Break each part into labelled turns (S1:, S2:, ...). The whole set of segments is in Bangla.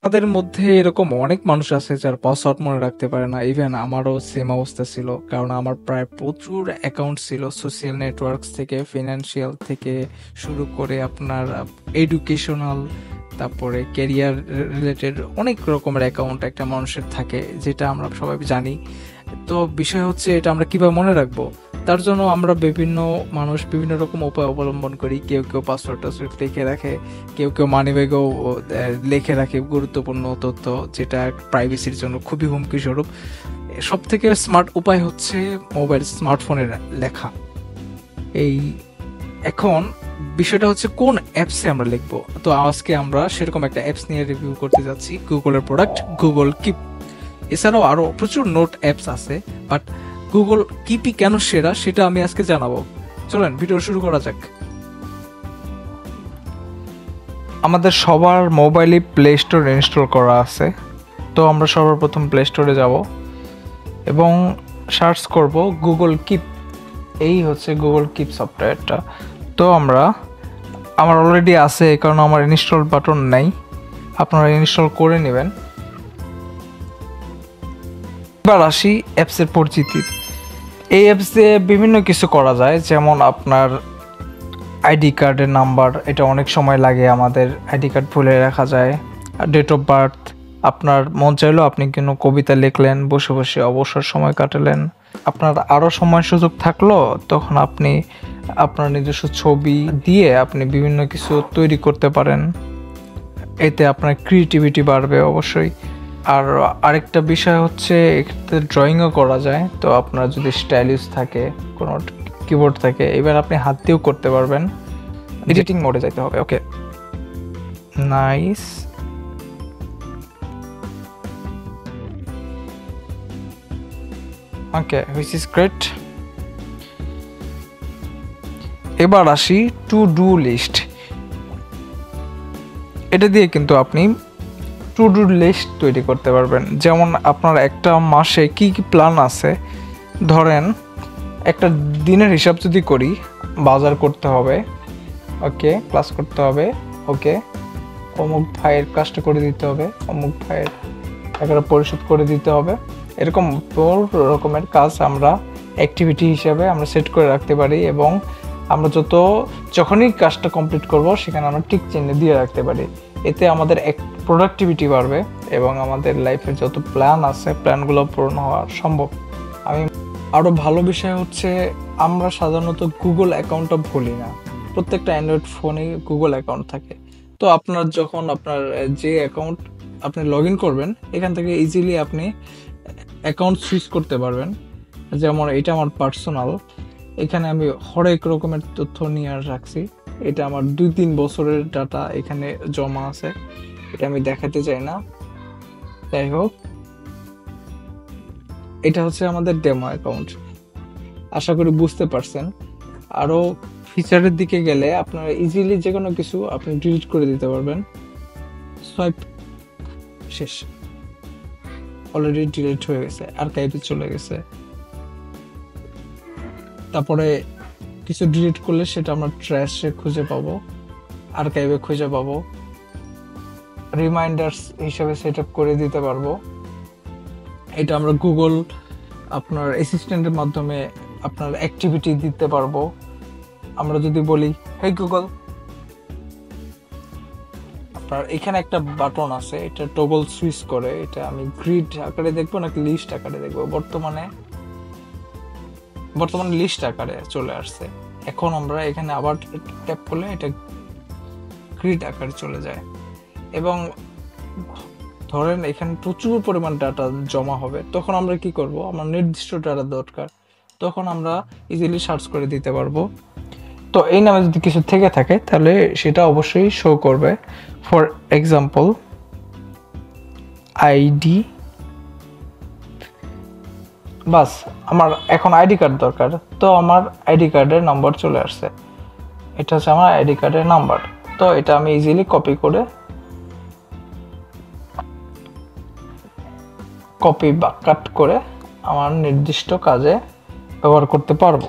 S1: তাদের মধ্যে এরকম অনেক মানুষ আছে যার পাসওয়ার্ড মনে রাখতে পারে না। ইভেন আমারও সেম অবস্থা ছিল, কারণ আমার প্রায় প্রচুর অ্যাকাউন্ট ছিল, সোশ্যাল নেটওয়ার্কস থেকে, ফিনান্সিয়াল থেকে শুরু করে আপনার এডুকেশনাল, তারপরে ক্যারিয়ার রিলেটেড অনেক রকমের অ্যাকাউন্ট একটা মানুষের থাকে, যেটা আমরা সবাই জানি। তো বিষয় হচ্ছে এটা আমরা কিভাবে মনে রাখবো? তার জন্য আমরা বিভিন্ন মানুষ বিভিন্ন রকম উপায় অবলম্বন করি। কেউ কেউ পাসওয়ার্ড টাসওয়ার্ড লিখে রাখে, কেউ কেউ মানিব্যাগেও লিখে রাখে গুরুত্বপূর্ণ তথ্য, যেটা প্রাইভেসির জন্য খুবই হুমকি স্বরূপ। সব থেকে স্মার্ট উপায় হচ্ছে মোবাইল স্মার্টফোনের লেখা। এই এখন বিষয়টা হচ্ছে কোন অ্যাপসে আমরা লিখবো। তো আজকে আমরা সেরকম একটা অ্যাপস নিয়ে রিভিউ করতে যাচ্ছি, গুগলের প্রোডাক্ট গুগল কিপ। এছাড়াও আরো প্রচুর নোট অ্যাপস আছে, বাট গুগল কিপই কেন সেরা সেটা আমি আজকে জানাবো। চলেন ভিডিও শুরু করা যাক। আমাদের সবার মোবাইলে প্লে স্টোর ইনস্টল করা আছে। তো আমরা সর্বপ্রথম প্লে স্টোরে যাব এবং সার্চ করব গুগল কিপ। এই হচ্ছে গুগল কিপ সফটওয়্যারটা। তো আমার অলরেডি আছে, এই কারণে আমার ইনস্টল বাটন নাই, আপনারা ইনস্টল করে নেবেন। এবার আসি অ্যাপসের পরিচিতি। এই অ্যাপস দিয়ে বিভিন্ন কিছু করা যায়, যেমন আপনার আইডি কার্ডের নাম্বার, এটা অনেক সময় লাগে আমাদের, আইডি কার্ড ভুলে রাখা যায়। ডেট অফ বার্থ, আপনার মন চাইলো আপনি কোনো কবিতা লিখলেন, বসে বসে অবসর সময় কাটালেন। আপনার আরও সময় সুযোগ থাকলো তখন আপনি আপনার নিজস্ব ছবি দিয়ে আপনি বিভিন্ন কিছু তৈরি করতে পারেন, এতে আপনার ক্রিয়েটিভিটি বাড়বে অবশ্যই। আর আরেকটা বিষয় হচ্ছে এতে ড্রয়িংও করা যায়। তো আপনার যদি স্টাইলিশ থাকে, কোনো কিবোর্ড থাকে, এবার আপনি হাত দিয়েও করতে পারবেন। এডিটিং মোডে যাইতে হবে। Okay, nice. Okay, which is great. এবার আসি টু ডু লিস্ট। এটা দিয়ে কিন্তু আপনি টু ডু লিস্ট তৈরি করতে পারবেন। যেমন আপনার একটা মাসে কি কি প্ল্যান আছে, ধরেন একটা দিনের হিসাব যদি করি, বাজার করতে হবে, ওকে, ক্লাস করতে হবে, ওকে, অমুক ভাইয়ের কাজটা করে দিতে হবে, অমুক ভাইয়ের টাকাটা পরিশোধ করে দিতে হবে। এরকম বহু রকমের কাজ আমরা অ্যাক্টিভিটি হিসাবে আমরা সেট করে রাখতে পারি, এবং আমরা যখনই কাজটা কমপ্লিট করব সেখানে আমরা টিক চিহ্ন দিয়ে রাখতে পারি। এতে আমাদের এক প্রোডাক্টিভিটি বাড়বে এবং আমাদের লাইফের যত প্ল্যান আছে প্ল্যানগুলো পূরণ হওয়া সম্ভব। আমি আরও ভালো বিষয় হচ্ছে আমরা সাধারণত গুগল অ্যাকাউন্টটা ভুলি না। প্রত্যেকটা অ্যান্ড্রয়েড ফোনে গুগল অ্যাকাউন্ট থাকে। তো আপনার যখন আপনার যে অ্যাকাউন্ট আপনি লগ ইন করবেন, এখান থেকে ইজিলি আপনি অ্যাকাউন্ট সুইচ করতে পারবেন। যেমন এটা আমার পার্সোনাল, এখানে আমি হরেক রকমের তথ্য নিয়ে রাখছি। এটা আমার 2-3 বছরের ডাটা এখানে জমা আছে, এটা আমি দেখাতে চাই না। যাই হোক, এটা হচ্ছে আমাদের ডেমো অ্যাকাউন্ট, আশা করি বুঝতে পারছেন। আরও ফিচারের দিকে গেলে আপনারা ইজিলি যে কোনো কিছু আপনি ডিলিট করে দিতে পারবেন। সোয়াইপ শেষ, অলরেডি ডিলিট হয়ে গেছে, আর্কাইভে চলে গেছে। তারপরে কিছু ডিলিট করলে সেটা আমরা ট্র্যাশে খুঁজে পাবো, আর্কাইভে খুঁজে পাবো, রিমাইন্ডার্স হিসেবে সেট আপ করে দিতে পারবো। এটা আমরা গুগল আপনার অ্যাসিস্ট্যান্টের মাধ্যমে আপনার অ্যাক্টিভিটি দিতে পারবো। আমরা যদি বলি হে গুগল, আপনার এখানে একটা বাটন আছে, এটা টগল সুইচ করে, এটা আমি গ্রিড আকারে দেখবো নাকি লিস্ট আকারে দেখবো। বর্তমানে লিস্ট আকারে চলে আসছে। এখন আমরা এখানে আবার ট্যাপ করলে এটা গ্রিড আকারে চলে যায়। এবং ধরেন এখানে প্রচুর পরিমাণ ডাটা জমা হবে, তখন আমরা কি করব, আমার নির্দিষ্ট ডাটা দরকার, তখন আমরা ইজিলি সার্চ করে দিতে পারবো। তো এই নামে যদি কিছু থেকে থাকে তাহলে সেটা অবশ্যই শো করবে। ফর এক্সাম্পল আইডি, বাস আমার এখন আইডি কার্ড দরকার, তো আমার আইডি কার্ডের নাম্বার চলে আসছে। এটা হচ্ছে আমার আইডি কার্ডের নাম্বার। তো এটা আমি ইজিলি কপি বা কাট করে আমার নির্দিষ্ট কাজে ব্যবহার করতে পারবো।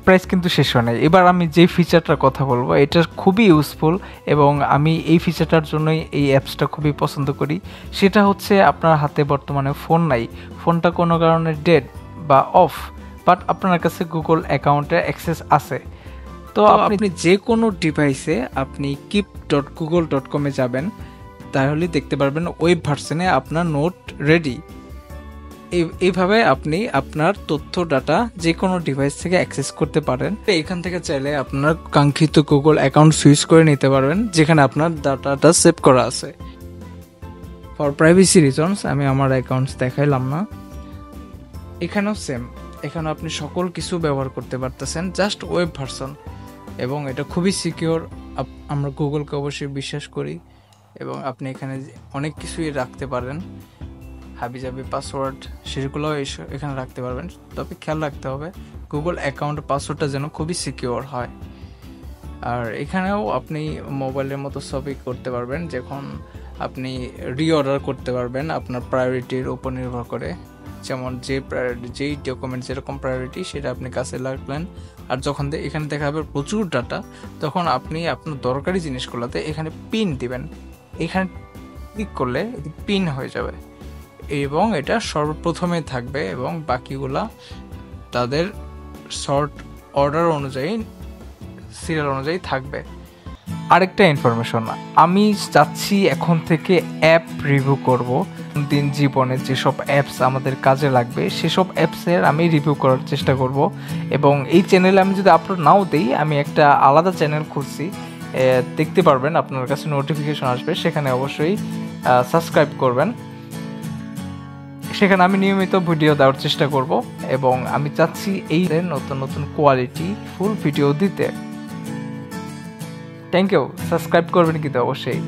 S1: প্রাইস কিন্তু শেষ হয় নাই। এবার আমি যে ফিচারটার কথা বলবো এটা খুবই ইউজফুল এবং আমি এই ফিচারটার জন্যই এই অ্যাপসটা খুবই পছন্দ করি। সেটা হচ্ছে আপনার হাতে বর্তমানে ফোন নাই, ফোনটা কোনো কারণে ডেড বা অফ, বাট আপনার কাছে গুগল অ্যাকাউন্টে অ্যাক্সেস আছে। তো আপনি যে কোনো ডিভাইসে আপনি keep.google.com এ যাবেন, তাহলে দেখতে পারবেন ওয়েব ভার্সনে আপনার নোট রেডি। এইভাবে আপনি আপনার তথ্য ডাটা যে কোনো ডিভাইস থেকে অ্যাক্সেস করতে পারেন। এখান থেকে চাইলে আপনার কাঙ্ক্ষিত গুগল অ্যাকাউন্ট সুইচ করে নিতে পারবেন যেখানে আপনার ডাটাটা সেভ করা আছে। ফর প্রাইভেসি রিজনস আমি আমার অ্যাকাউন্টস দেখাইলাম না। এখানেও সেম, এখানে আপনি সকল কিছু ব্যবহার করতে পারতেছেন, জাস্ট ওয়েব ভার্সন, এবং এটা খুবই সিকিউর। আমরা গুগলকে অবশ্যই বিশ্বাস করি এবং আপনি এখানে অনেক কিছুই রাখতে পারেন, হাবিজাবি পাসওয়ার্ড সেগুলোও এখানে রাখতে পারবেন। তবে খেয়াল রাখতে হবে গুগল অ্যাকাউন্ট পাসওয়ার্ডটা যেন খুবই সিকিউর হয়। আর এখানেও আপনি মোবাইলের মতো সবই করতে পারবেন, যখন আপনি রিঅর্ডার করতে পারবেন আপনার প্রায়োরিটির উপর নির্ভর করে, যেমন যেই ডকুমেন্ট যেরকম প্রায়োরিটি সেটা আপনি কাছে রাখলেন। আর যখন এখানে দেখা যাবে প্রচুর ডাটা, তখন আপনি আপনার দরকারি জিনিসগুলোতে এখানে পিন দিবেন, এখানে ক্লিক করলে পিন হয়ে যাবে এবং এটা সর্বপ্রথমে থাকবে এবং বাকিগুলা তাদের শর্ট অর্ডার অনুযায়ী সিরিয়াল অনুযায়ী থাকবে। আরেকটা ইনফরমেশন, আমি চাচ্ছি এখন থেকে অ্যাপ রিভিউ করব। দিন জীবনে যেসব অ্যাপস আমাদের কাজে লাগবে সেসব অ্যাপসের আমি রিভিউ করার চেষ্টা করব। এবং এই চ্যানেলে আমি যদি আপলোড নাও দিই, আমি একটা আলাদা চ্যানেল খুলছি, দেখতে পারবেন, আপনার কাছে নোটিফিকেশন আসবে, সেখানে অবশ্যই সাবস্ক্রাইব করবেন। সেখানে আমি নিয়মিত ভিডিও দেওয়ার চেষ্টা করব এবং আমি চাচ্ছি এই নতুন নতুন কোয়ালিটি ফুল ভিডিও দিতে। থ্যাংক ইউ, সাবস্ক্রাইব করবেন কিন্তু অবশ্যই।